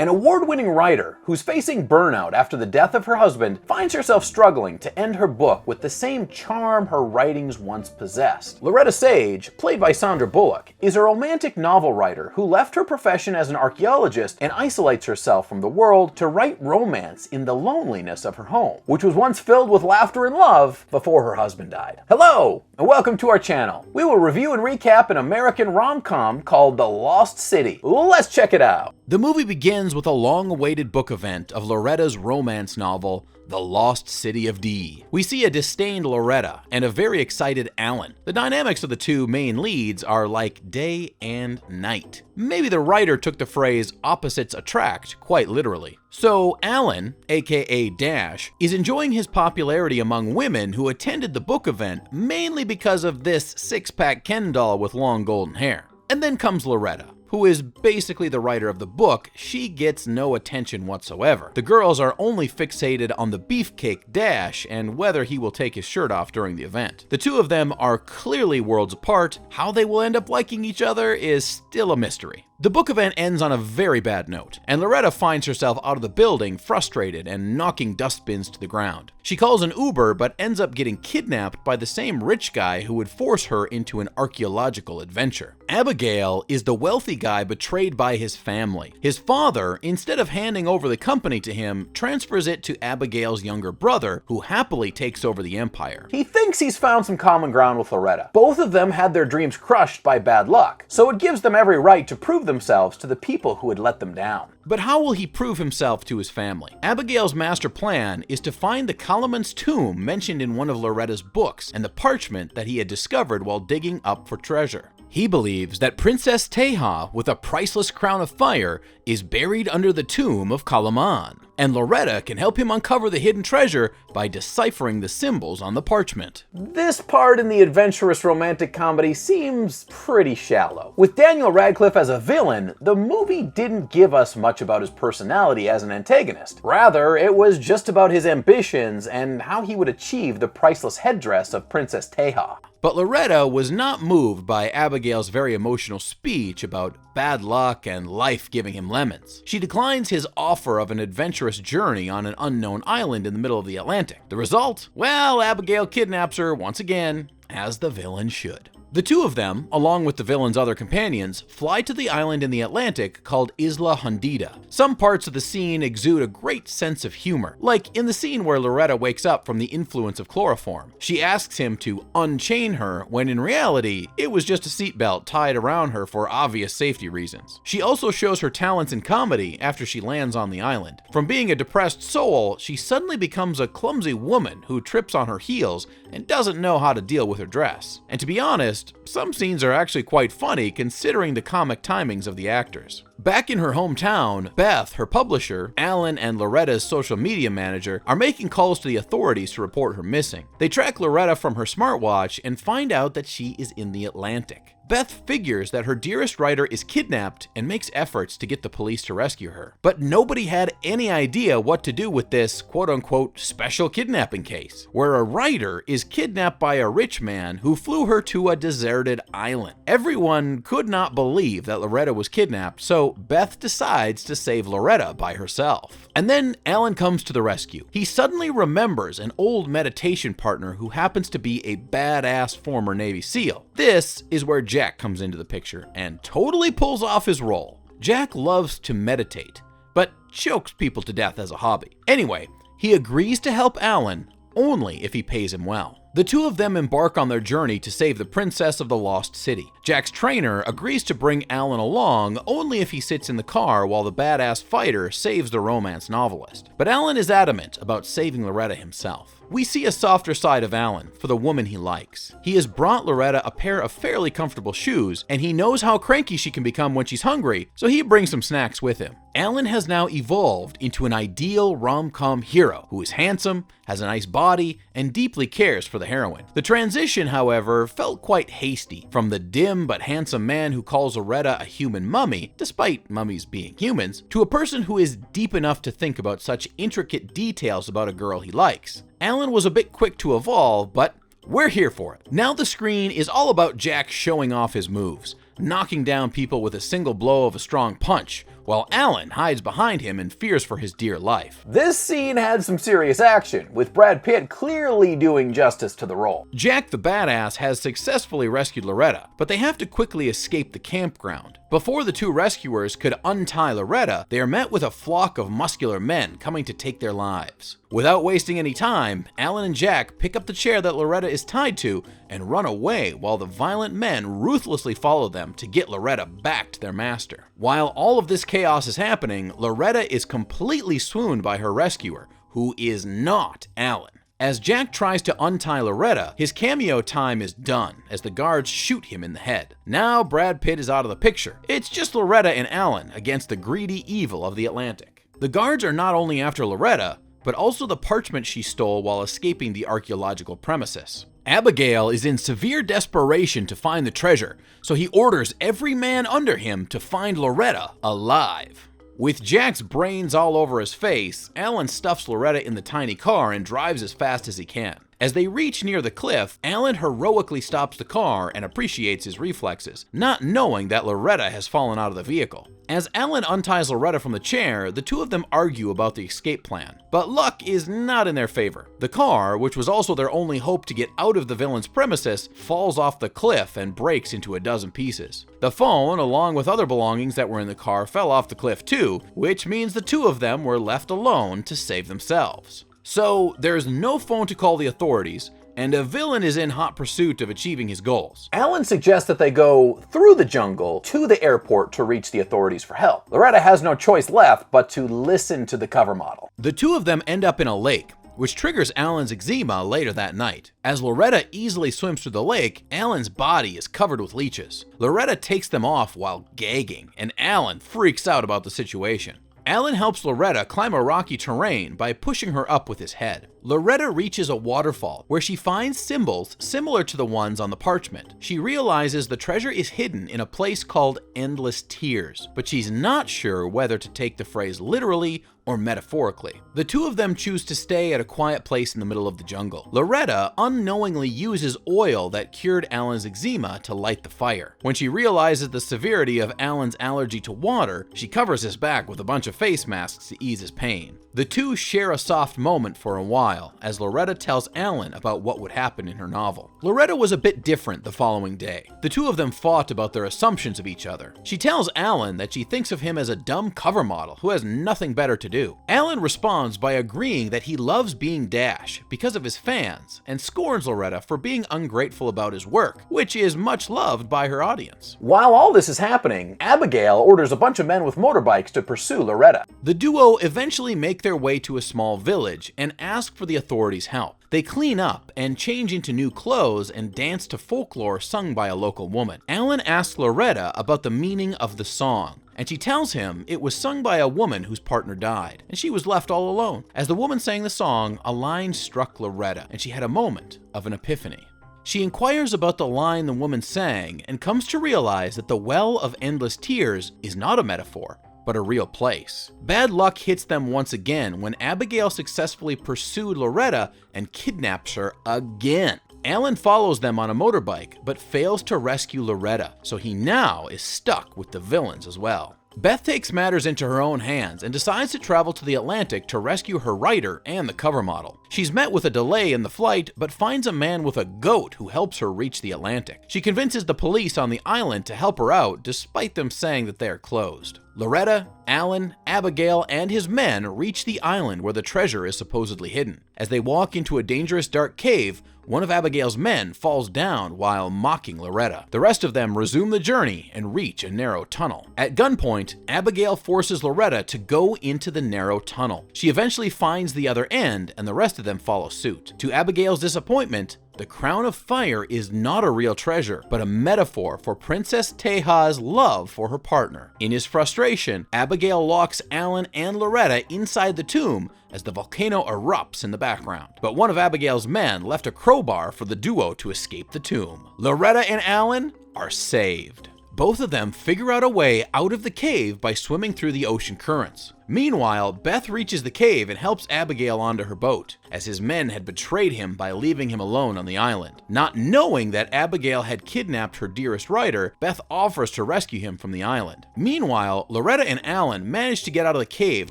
An award-winning writer who's facing burnout after the death of her husband finds herself struggling to end her book with the same charm her writings once possessed. Loretta Sage, played by Sandra Bullock, is a romantic novel writer who left her profession as an archeologist and isolates herself from the world to write romance in the loneliness of her home, which was once filled with laughter and love before her husband died. Hello, and welcome to our channel. We will review and recap an American rom-com called The Lost City. Let's check it out. The movie begins with a long-awaited book event of Loretta's romance novel, The Lost City of D. We see a disdained Loretta and a very excited Alan. The dynamics of the two main leads are like day and night. Maybe the writer took the phrase opposites attract quite literally. So Alan, aka Dash, is enjoying his popularity among women who attended the book event mainly because of this six-pack Ken doll with long golden hair. And then comes Loretta, who is basically the writer of the book. She gets no attention whatsoever. The girls are only fixated on the beefcake Dash and whether he will take his shirt off during the event. The two of them are clearly worlds apart. How they will end up liking each other is still a mystery. The book event ends on a very bad note, and Loretta finds herself out of the building, frustrated and knocking dustbins to the ground. She calls an Uber, but ends up getting kidnapped by the same rich guy who would force her into an archaeological adventure. Abigail is the wealthy guy betrayed by his family. His father, instead of handing over the company to him, transfers it to Abigail's younger brother, who happily takes over the empire. He thinks he's found some common ground with Loretta. Both of them had their dreams crushed by bad luck, so it gives them every right to prove themselves to the people who had let them down. But how will he prove himself to his family? Abigail's master plan is to find the Kalaman's tomb mentioned in one of Loretta's books and the parchment that he had discovered while digging up for treasure. He believes that Princess Teja, with a priceless crown of fire, is buried under the tomb of Kalaman, and Loretta can help him uncover the hidden treasure by deciphering the symbols on the parchment. This part in the adventurous romantic comedy seems pretty shallow. With Daniel Radcliffe as a villain, the movie didn't give us much about his personality as an antagonist. Rather, it was just about his ambitions and how he would achieve the priceless headdress of Princess Teja. But Loretta was not moved by Abigail's very emotional speech about bad luck and life giving him lemons. She declines his offer of an adventurous journey on an unknown island in the middle of the Atlantic. The result? Well, Abigail kidnaps her once again, as the villain should. The two of them, along with the villain's other companions, fly to the island in the Atlantic called Isla Hundida. Some parts of the scene exude a great sense of humor, like in the scene where Loretta wakes up from the influence of chloroform. She asks him to unchain her, when in reality, it was just a seatbelt tied around her for obvious safety reasons. She also shows her talents in comedy after she lands on the island. From being a depressed soul, she suddenly becomes a clumsy woman who trips on her heels and doesn't know how to deal with her dress. And to be honest, some scenes are actually quite funny considering the comic timings of the actors. Back in her hometown, Beth, her publisher, Alan, and Loretta's social media manager are making calls to the authorities to report her missing. They track Loretta from her smartwatch and find out that she is in the Atlantic. Beth figures that her dearest writer is kidnapped and makes efforts to get the police to rescue her. But nobody had any idea what to do with this quote-unquote special kidnapping case, where a writer is kidnapped by a rich man who flew her to a deserted island. Everyone could not believe that Loretta was kidnapped, so Beth decides to save Loretta by herself. And then Alan comes to the rescue. He suddenly remembers an old meditation partner who happens to be a badass former Navy SEAL. This is where Jack comes into the picture and totally pulls off his role. Jack loves to meditate, but chokes people to death as a hobby. Anyway, he agrees to help Alan only if he pays him well. The two of them embark on their journey to save the princess of the lost city. Jack's trainer agrees to bring Alan along only if he sits in the car while the badass fighter saves the romance novelist. But Alan is adamant about saving Loretta himself. We see a softer side of Alan for the woman he likes. He has brought Loretta a pair of fairly comfortable shoes, and he knows how cranky she can become when she's hungry, so he brings some snacks with him. Alan has now evolved into an ideal rom-com hero who is handsome, has a nice body, and deeply cares for the heroine. The transition, however, felt quite hasty, from the dim but handsome man who calls Loretta a human mummy, despite mummies being humans, to a person who is deep enough to think about such intricate details about a girl he likes. Alan was a bit quick to evolve, but we're here for it. Now the screen is all about Jack showing off his moves, knocking down people with a single blow of a strong punch, while Alan hides behind him and fears for his dear life. This scene had some serious action, with Brad Pitt clearly doing justice to the role. Jack the Badass has successfully rescued Loretta, but they have to quickly escape the campground. Before the two rescuers could untie Loretta, they are met with a flock of muscular men coming to take their lives. Without wasting any time, Alan and Jack pick up the chair that Loretta is tied to and run away while the violent men ruthlessly follow them to get Loretta back to their master. While all of this chaos is happening, Loretta is completely swooned by her rescuer, who is not Alan. As Jack tries to untie Loretta, his cameo time is done as the guards shoot him in the head. Now Brad Pitt is out of the picture. It's just Loretta and Alan against the greedy evil of the Atlantic. The guards are not only after Loretta, but also the parchment she stole while escaping the archaeological premises. Abigail is in severe desperation to find the treasure, so he orders every man under him to find Loretta alive. With Jack's brains all over his face, Alan stuffs Loretta in the tiny car and drives as fast as he can. As they reach near the cliff, Alan heroically stops the car and appreciates his reflexes, not knowing that Loretta has fallen out of the vehicle. As Alan unties Loretta from the chair, the two of them argue about the escape plan, but luck is not in their favor. The car, which was also their only hope to get out of the villain's premises, falls off the cliff and breaks into a dozen pieces. The phone, along with other belongings that were in the car, fell off the cliff too, which means the two of them were left alone to save themselves. So there's no phone to call the authorities, and a villain is in hot pursuit of achieving his goals. Alan suggests that they go through the jungle to the airport to reach the authorities for help. Loretta has no choice left but to listen to the cover model. The two of them end up in a lake, which triggers Alan's eczema later that night. As Loretta easily swims through the lake, Alan's body is covered with leeches. Loretta takes them off while gagging, and Alan freaks out about the situation. Alan helps Loretta climb a rocky terrain by pushing her up with his head. Loretta reaches a waterfall where she finds symbols similar to the ones on the parchment. She realizes the treasure is hidden in a place called Endless Tears, but she's not sure whether to take the phrase literally or metaphorically. The two of them choose to stay at a quiet place in the middle of the jungle. Loretta unknowingly uses oil that cured Alan's eczema to light the fire. When she realizes the severity of Alan's allergy to water, she covers his back with a bunch of face masks to ease his pain. The two share a soft moment for a while as Loretta tells Alan about what would happen in her novel. Loretta was a bit different the following day. The two of them fought about their assumptions of each other. She tells Alan that she thinks of him as a dumb cover model who has nothing better to do. Alan responds by agreeing that he loves being Dash because of his fans and scorns Loretta for being ungrateful about his work, which is much loved by her audience. While all this is happening, Abigail orders a bunch of men with motorbikes to pursue Loretta. The duo eventually make their way to a small village and ask for the authorities' help. They clean up and change into new clothes and dance to folklore sung by a local woman. Alan asks Loretta about the meaning of the song, and she tells him it was sung by a woman whose partner died, and she was left all alone. As the woman sang the song, a line struck Loretta, and she had a moment of an epiphany. She inquires about the line the woman sang and comes to realize that the Well of Endless Tears is not a metaphor, but a real place. Bad luck hits them once again when Abigail successfully pursued Loretta and kidnaps her again. Alan follows them on a motorbike, but fails to rescue Loretta, so he now is stuck with the villains as well. Beth takes matters into her own hands and decides to travel to the Atlantic to rescue her writer and the cover model. She's met with a delay in the flight, but finds a man with a goat who helps her reach the Atlantic. She convinces the police on the island to help her out, despite them saying that they are closed. Loretta, Alan, Abigail, and his men reach the island where the treasure is supposedly hidden. As they walk into a dangerous dark cave, one of Abigail's men falls down while mocking Loretta. The rest of them resume the journey and reach a narrow tunnel. At gunpoint, Abigail forces Loretta to go into the narrow tunnel. She eventually finds the other end, and the rest of them follow suit. To Abigail's disappointment, the Crown of Fire is not a real treasure, but a metaphor for Princess Teja's love for her partner. In his frustration, Abigail locks Alan and Loretta inside the tomb as the volcano erupts in the background. But one of Abigail's men left a crowbar for the duo to escape the tomb. Loretta and Alan are saved. Both of them figure out a way out of the cave by swimming through the ocean currents. Meanwhile, Beth reaches the cave and helps Abigail onto her boat, as his men had betrayed him by leaving him alone on the island. Not knowing that Abigail had kidnapped her dearest writer, Beth offers to rescue him from the island. Meanwhile, Loretta and Alan manage to get out of the cave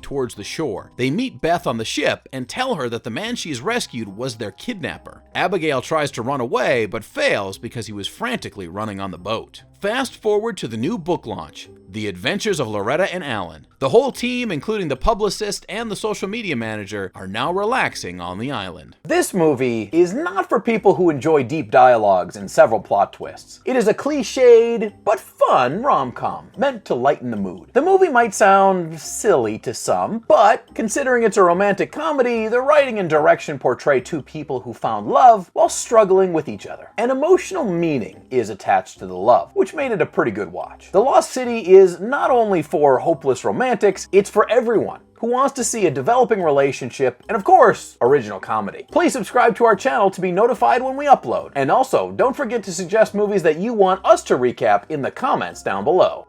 towards the shore. They meet Beth on the ship and tell her that the man she's rescued was their kidnapper. Abigail tries to run away, but fails because he was frantically running on the boat. Fast forward to the new book launch, The Adventures of Loretta and Alan. The whole team, including the publicist and the social media manager, are now relaxing on the island. This movie is not for people who enjoy deep dialogues and several plot twists. It is a cliched but fun rom-com meant to lighten the mood. The movie might sound silly to some, but considering it's a romantic comedy, the writing and direction portray two people who found love while struggling with each other. An emotional meaning is attached to the love, which made it a pretty good watch. The Lost City is not only for hopeless romantics, it's for everyone who wants to see a developing relationship and, of course, original comedy. Please subscribe to our channel to be notified when we upload. And also, don't forget to suggest movies that you want us to recap in the comments down below.